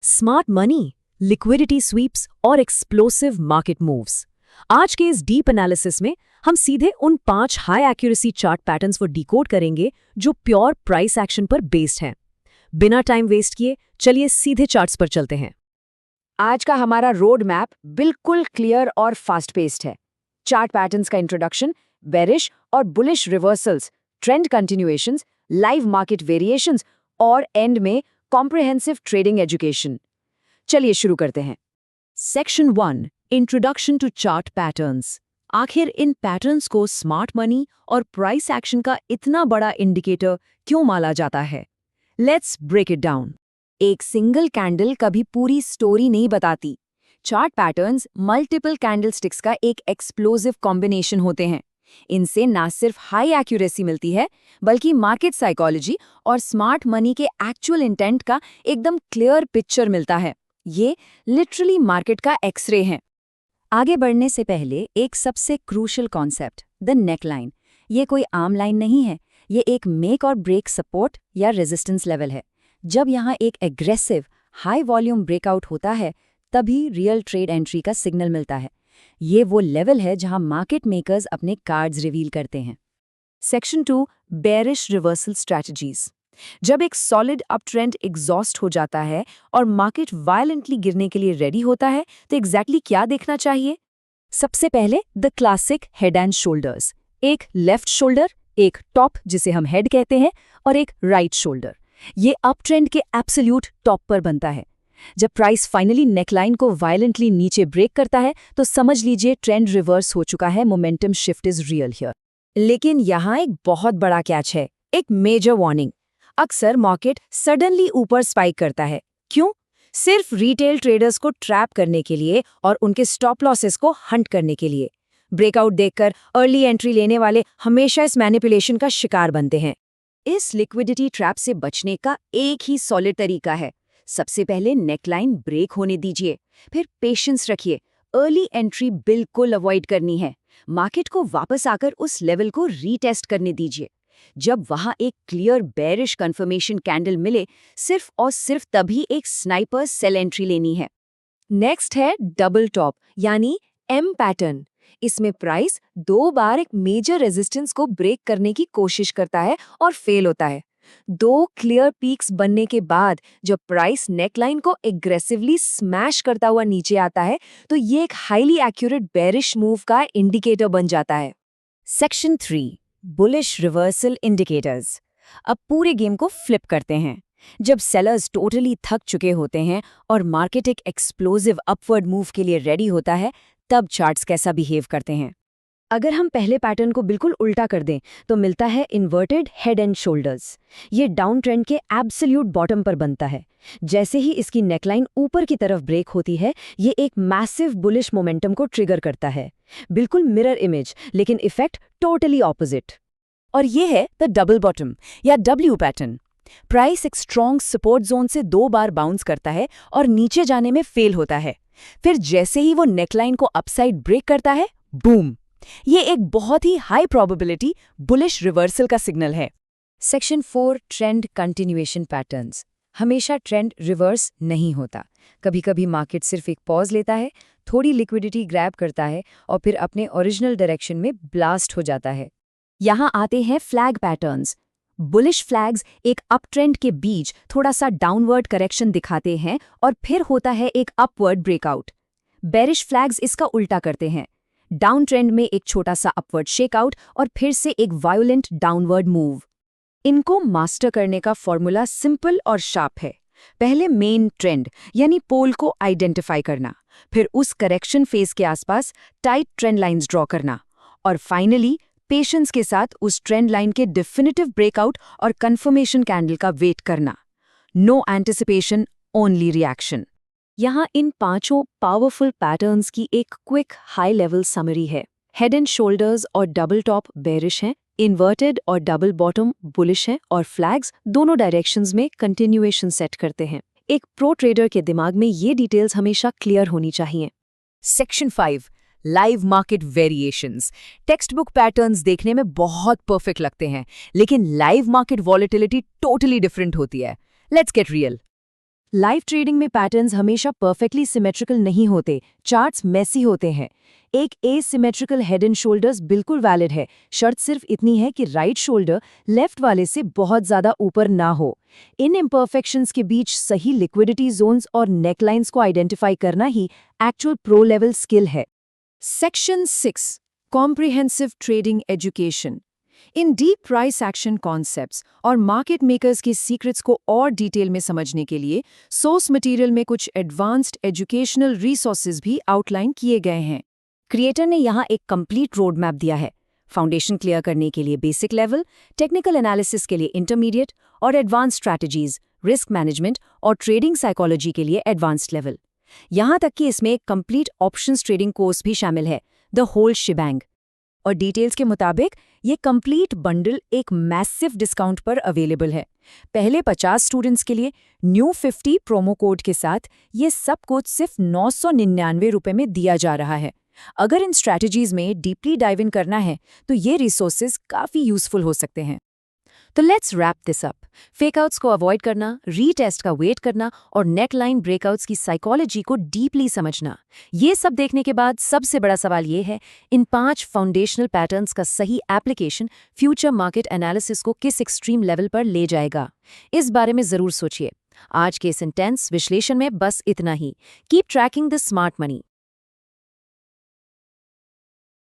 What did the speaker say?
Smart money, liquidity sweeps और explosive market moves. आज के इस डीप एनालिसिस में हम सीधे उन 5 हाई एक्यूरेसी चार्ट पैटर्न्स को डिकोड करेंगे जो प्योर प्राइस एक्शन पर बेस्ड हैं। बिना टाइम वेस्ट किए चलिए सीधे चार्ट्स पर चलते हैं। आज का हमारा रोड मैप बिल्कुल क्लियर और फास्ट पेस्ड है। चार्ट पैटर्न्स का इंट्रोडक्शन, बेरिश और bullish reversals, trend continuations, live market variations और एंड में कॉम्प्रिहेंसिव ट्रेडिंग एजुकेशन। चलिए शुरू करते हैं। Section 1, introduction to chart patterns. आखिर इन पैटर्न्स को स्मार्ट मनी और प्राइस एक्शन का इतना बड़ा इंडिकेटर क्यों माना जाता है? Let's break it down. एक सिंगल कैंडल कभी पूरी स्टोरी नहीं बताती। चार्ट पैटर्न्स मल्टीपल कैंडलस्टिक्स का एक एक्सप्लोसिव कॉम्बिनेशन होते हैं। इनसे ना सिर्फ हाई एक्यूरेसी मिलती है, बल्कि मार्केट साइकोलॉजी और स्मार्ट मनी के एक्चुअल इंटेंट का एकदम क्लियर पिक्चर मिलता है। ये लिटरली मार्केट का एक्सरे है। आगे बढ़ने से पहले एक सबसे क्रूशियल कॉन्सेप्ट, द नेकलाइन। ये कोई आम लाइन नहीं है, ये एक मेक और ब्रेक सपोर्ट या रेजिस्टेंस लेवल है। जब यहाँ एक एग्रेसिव हाई वॉल्यूम ब्रेकआउट होता है, तभी रियल ट्रेड एंट्री का सिग्नल मिलता है। ये वो लेवल है जहां मार्केट मेकर्स अपने कार्ड्स रिवील करते हैं। Section 2, bearish reversal strategies. जब एक सॉलिड अप ट्रेंड एग्जॉस्ट हो जाता है और मार्केट वायलेंटली गिरने के लिए रेडी होता है, तो एग्जैक्टली क्या देखना चाहिए? सबसे पहले the classic head and shoulders. एक लेफ्ट शोल्डर, एक टॉप जिसे हम हेड कहते हैं, और एक राइट शोल्डर। ये अप ट्रेंड के एब्सोल्यूट टॉप पर बनता है। जब प्राइस फाइनली नेकलाइन को वायलेंटली नीचे ब्रेक करता है, तो समझ लीजिए ट्रेंड रिवर्स हो चुका है, momentum shift is real here. लेकिन यहाँ एक बहुत बड़ा कैच है, एक मेजर वार्निंग। अक्सर मार्केट सडनली ऊपर स्पाइक करता है। क्यों? सिर्फ रिटेल ट्रेडर्स को ट्रैप करने के लिए और उनके स्टॉप लॉसेस को हंट करने के लिए। ब्रेकआउट देखकर अर्ली एंट्री लेने वाले हमेशा इस मैनिपुलेशन का शिकार बनते हैं। इस लिक्विडिटी ट्रैप से बचने का एक ही सॉलिड तरीका है। सबसे पहले नेकलाइन ब्रेक होने दीजिए, फिर पेशेंस रखिए। अर्ली एंट्री बिल्कुल अवॉइड करनी है। मार्केट को वापस आकर उस लेवल को रीटेस्ट करने दीजिए। जब वहां एक क्लियर बेरिश कंफर्मेशन कैंडल मिले, सिर्फ और सिर्फ तभी एक स्नाइपर सेल एंट्री लेनी है। नेक्स्ट है डबल टॉप यानी एम पैटर्न। इसमें प्राइस 2 बार एक मेजर रेजिस्टेंस को ब्रेक करने की कोशिश करता है और फेल होता है। 2 क्लियर पीक्स बनने के बाद जब प्राइस नेकलाइन को एग्रेसिवली स्मैश करता हुआ नीचे आता है, तो ये एक हाईली एक्यूरेट बेरिश मूव का इंडिकेटर बन जाता है। Section 3, bullish reversal indicators. अब पूरे गेम को फ्लिप करते हैं। जब सेलर्स टोटली थक चुके होते हैं और मार्केट एक एक्सप्लोसिव अपवर्ड मूव के लिए रेडी होता है, तब चार्ट्स कैसा बिहेव करते हैं? अगर हम पहले पैटर्न को बिल्कुल उल्टा कर दें, तो मिलता है इन्वर्टेड हेड एंड शोल्डर्स। ये डाउन ट्रेंड के एब्सोल्यूट बॉटम पर बनता है। जैसे ही इसकी नेकलाइन ऊपर की तरफ ब्रेक होती है, ये एक मैसिव बुलिश मोमेंटम को ट्रिगर करता है। बिल्कुल मिरर इमेज, लेकिन इफेक्ट टोटली ऑपोजिट। और ये है द डबल बॉटम या डब्ल्यू पैटर्न। प्राइस एक स्ट्रॉन्ग सपोर्ट जोन से 2 बार बाउंस करता है और नीचे जाने में फेल होता है। फिर जैसे ही वो नेकलाइन को अपसाइड ब्रेक करता है, बूम! ये एक बहुत ही हाई प्रोबेबिलिटी बुलिश रिवर्सल का सिग्नल है। Section 4, trend continuation patterns. हमेशा ट्रेंड रिवर्स नहीं होता। कभी कभी मार्केट सिर्फ एक पॉज लेता है, थोड़ी लिक्विडिटी ग्रैब करता है और फिर अपने ओरिजिनल डायरेक्शन में ब्लास्ट हो जाता है। यहाँ आते हैं फ्लैग पैटर्न्स। बुलिश फ्लैग्स एक अप ट्रेंड के बीच थोड़ा सा डाउनवर्ड करेक्शन दिखाते हैं और फिर होता है एक अपवर्ड ब्रेकआउट। बेरिश फ्लैग्स इसका उल्टा करते हैं। डाउन ट्रेंड में एक छोटा सा अपवर्ड शेकआउट और फिर से एक वायोलेंट डाउनवर्ड मूव। इनको मास्टर करने का फॉर्मूला सिंपल और शार्प है। पहले मेन ट्रेंड यानी पोल को आइडेंटिफाई करना, फिर उस करेक्शन फेज के आसपास टाइट ट्रेंड लाइंस ड्रॉ करना, और फाइनली पेशेंस के साथ उस ट्रेंड लाइन के डेफिनेटिव ब्रेकआउट और कंफर्मेशन कैंडल का वेट करना। No anticipation, only reaction. यहाँ इन 5 पावरफुल पैटर्न्स की एक क्विक हाई लेवल समरी है। हेड एंड शोल्डर्स और डबल टॉप बेरिश हैं, इन्वर्टेड और डबल बॉटम बुलिश हैं, और फ्लैग्स दोनों डायरेक्शंस में कंटिन्यूएशन सेट करते हैं। एक प्रो ट्रेडर के दिमाग में ये डिटेल्स हमेशा क्लियर होनी चाहिए। Section 5, live market variations. Text book patterns देखने में बहुत परफेक्ट लगते हैं, लेकिन live market volatility totally different होती है। Let's get real. Live trading में पैटर्न्स हमेशा परफेक्टली सिमेट्रिकल नहीं होते, चार्ट्स मेसी होते हैं। एक एसिमेट्रिकल हेड एंड शोल्डर्स बिल्कुल वैलिड है, शर्त सिर्फ इतनी है कि राइट शोल्डर लेफ्ट वाले से बहुत ज्यादा ऊपर ना हो। इन इम्परफेक्शंस के बीच सही लिक्विडिटी जोन्स और नेकलाइंस को आइडेंटिफाई करना ही एक्चुअल प्रो लेवल स्किल है। Section 6 comprehensive trading education. इन डीप प्राइस एक्शन कॉन्सेप्ट्स और मार्केट मेकर्स के सीक्रेट्स को और डिटेल में समझने के लिए सोर्स मटेरियल में कुछ एडवांस्ड एजुकेशनल रिसोर्सेज भी आउटलाइन किए गए हैं। क्रिएटर ने यहाँ एक कंप्लीट रोड मैप दिया है, फाउंडेशन क्लियर करने के लिए बेसिक लेवल, टेक्निकल एनालिसिस के लिए इंटरमीडिएट और एडवांस स्ट्रैटेजीज, रिस्क मैनेजमेंट और ट्रेडिंग साइकोलॉजी के लिए एडवांस्ड लेवल। यहाँ तक कि इसमें एक कंप्लीट ऑप्शंस ट्रेडिंग कोर्स भी शामिल है, द होल शिबैंग। और डिटेल्स के मुताबिक ये कंप्लीट बंडल एक मैसिव डिस्काउंट पर अवेलेबल है। पहले 50 स्टूडेंट्स के लिए न्यू 50 प्रोमो कोड के साथ ये सब कुछ सिर्फ 999 रुपए में दिया जा रहा है। अगर इन स्ट्रैटेजीज में डीपली डाइव इन करना है तो ये रिसोर्सेज काफ़ी यूजफुल हो सकते हैं। तो लेट्स रैप दिस अप। फेकआउट्स को अवॉइड करना, रीटेस्ट का वेट करना और नेकलाइन ब्रेकआउट्स की साइकोलॉजी को डीपली समझना। ये सब देखने के बाद सबसे बड़ा सवाल ये है, इन 5 फाउंडेशनल पैटर्न्स का सही एप्लीकेशन फ्यूचर मार्केट एनालिसिस को किस एक्सट्रीम लेवल पर ले जाएगा? इस बारे में ज़रूर सोचिए। आज के इस इंटेंस विश्लेषण में बस इतना ही। Keep tracking the smart money.